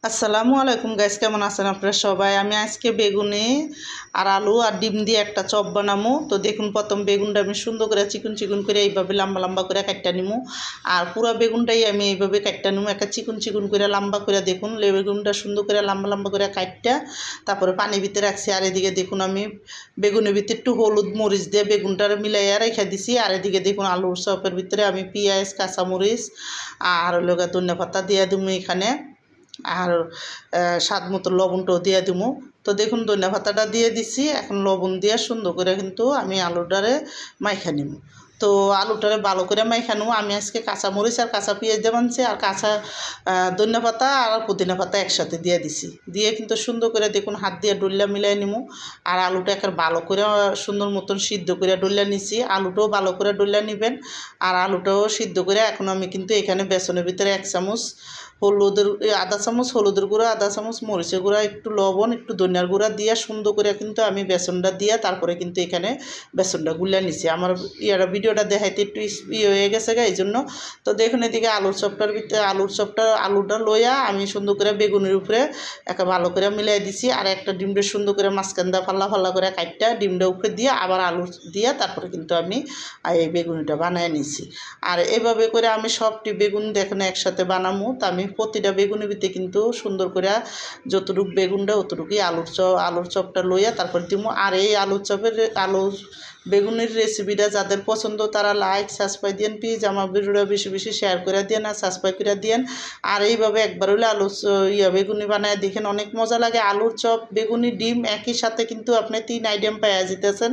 আসসালামু আলাইকুম গাইস, কেমন আছেন আপনারা সবাই? আমি আজকে বেগুনে আর আলু আর ডিম দিয়ে একটা চপ বানাবো। তো দেখুন, প্রথম বেগুনটা আমি সুন্দর করে চিকন চিকন করে এইভাবে লম্বা লম্বা করে কাটটা নিমু। আর পুরো বেগুনটাই আমি এইভাবে কাটটা নিমু, একটা চিকন চিকন করে লম্বা করে। দেখুন বেগুনটা সুন্দর করে লম্বা লম্বা করে কাটটা তারপরে পানির ভিতরে রাখছি। আর এদিকে দেখুন আমি বেগুনের ভিতরে একটু হলুদ মরিচ দিয়ে বেগুনটার মিলাইয়া রেখে দিছি। আর এদিকে দেখুন আলুর চপের ভিতরে আমি পেঁয়াজ কাঁচামরিচ আর লগা ধনিয়া পাতা দিয়ে দিমু এখানে। আর স্বাদ মতো লবণটাও দিয়ে দিব। তো দেখুন ধনিয়া পাতাটা দিয়ে দিছি, এখন লবণ দিয়ে সুন্দর করে কিন্তু আমি আলুটারে মাইখা নিব। তো আলুটারে ভালো করে মাইখা নেব। আমি আজকে কাঁচামরিচ আর কাঁচা পেঁয়াজ দিয়ে বানছি, আর কাঁচা ধনিয়া পাতা আর পুদিনা পাতা একসাথে দিয়ে দিছি। দিয়ে কিন্তু সুন্দর করে দেখুন হাত দিয়ে ডল্লা মিলাই নিব। আর আলুটা একটা ভালো করে সুন্দর মতন সিদ্ধ করে ডল্লা নিছি। আলুটাও ভালো করে ডল্লা নেবেন। আর আলুটাও সিদ্ধ করে এখন আমি কিন্তু এখানে বেসনের ভিতরে 1 চামচ হলুদের, আধা চামচ হলুদের গুঁড়া, আধা চামচ মরিচের গুঁড়া, একটু লবণ, একটু ধনিয়ার গুঁড়া দিয়ে সুন্দর করে কিন্তু আমি বেসনটা দিয়ে তারপরে কিন্তু এখানে বেসনটা গুলিয়ে নিছি। আমার ভিডিওটা দেখাইতে একটু হয়ে গেছে এই জন্য। তো দেখুন এদিকে আলুর চপটার ভিতরে আলুটা লইয়া আমি সুন্দর করে বেগুনের উপরে একটা ভালো করে মিলাই দিছি। আর একটা ডিমটা সুন্দর করে মাঝখানটা ফাল্লা ফাল্লা করে কাটটা ডিমটা উপরে দিয়ে আবার আলু দিয়ে তারপরে কিন্তু আমি এই বেগুনিটা বানিয়ে নিছি। আর এভাবে করে আমি সবটি বেগুন দেখুন একসাথে বানাবো। তো আমি প্রতিটা বেগুনের ভিতরে কিন্তু সুন্দর করে যতটুকু বেগুনটা অতটুকুই আলুর চপটা লইয়া তারপর দিব। আর এই আলুর বেগুনের রেসিপিটা যাদের পছন্দ তারা লাইক সাবস্ক্রাইব দিন, প্লিজ আমার ভিডিওটা বেশি বেশি শেয়ার করে দিন আর সাবস্ক্রাইব করে দিন। আর এইভাবে একবার হলে বেগুনি বানায় দেখেন, অনেক মজা লাগে। আলুর চপ বেগুনি ডিম একই সাথে কিন্তু আপনি 3 আইটেম পাওয়া যেতেছেন।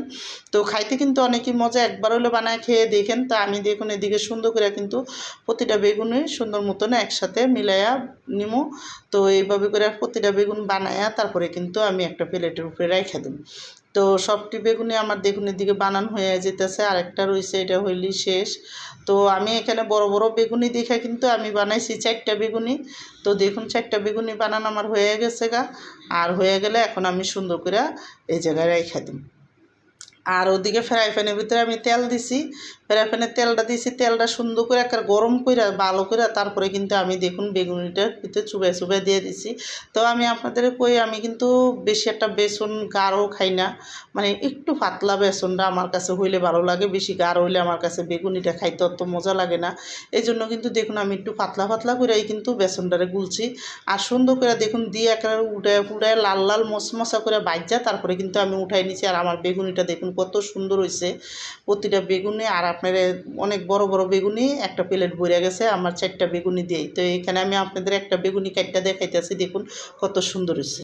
তো খাইতে কিন্তু অনেকই মজা, একবার হলে বানায় খেয়ে দেখেন। তো আমি দেখুন এদিকে সুন্দর করে কিন্তু প্রতিটা বেগুনই সুন্দর মতন একসাথে মিলাইয়া নিমু। তো এইভাবে করে প্রতিটা বেগুন বানাইয়া তারপরে কিন্তু আমি একটা প্লেটের উপরে রেখে দেব। তো সবটি বেগুনি আমার দেখুন এদিকে বানান হয়ে যেতেছে, আরেকটা রয়েছে, এটা হইলেই শেষ। তো আমি এখানে বড় বড় বেগুনি দেখে কিন্তু আমি বানাইছি 4টা বেগুনি। তো দেখুন 4টা বেগুনি বানানো আমার হয়ে গেছে গা। আর হয়ে গেলে এখন আমি সুন্দর করে এই জায়গায় রেখে দিই। আর ওদিকে ফ্রাই প্যানের ভিতরে আমি তেল দিছি, ফ্রাই প্যানে তেলটা দিছি, তেলটা সুন্দর করে একটা গরম করে ভালো করে তারপরে কিন্তু আমি দেখুন বেগুনিটার ভিতরে চুবাই চুবাই দিয়ে দিছি। তো আমি আপনাদের কই আমি কিন্তু বেশি একটা বেসন গাঢ় খাই না, মানে একটু পাতলা বেসনটা আমার কাছে হইলে ভালো লাগে। বেশি গাঢ় হইলে আমার কাছে বেগুনিটা খাইতে অত মজা লাগে না। এই জন্য কিন্তু দেখুন আমি একটু পাতলা পাতলা করেই কিন্তু বেসনটারে গুলছি। আর সুন্দর করে দেখুন দিয়ে একেবারে উঠায় ফুটায় লাল লাল মশমশা করে ভাজা তারপরে কিন্তু আমি উঠাই নিছি। আর আমার বেগুনিটা দেখুন কত সুন্দর হয়েছে প্রতিটা বেগুনি। আর আপনার অনেক বড় বড় বেগুনি একটা প্লেট ভরে গেছে আমার 4টা বেগুনি দিয়ে। তো এখানে আমি আপনাদের একটা বেগুনি কাটটা দেখাইতেছি, দেখুন কত সুন্দর হয়েছে।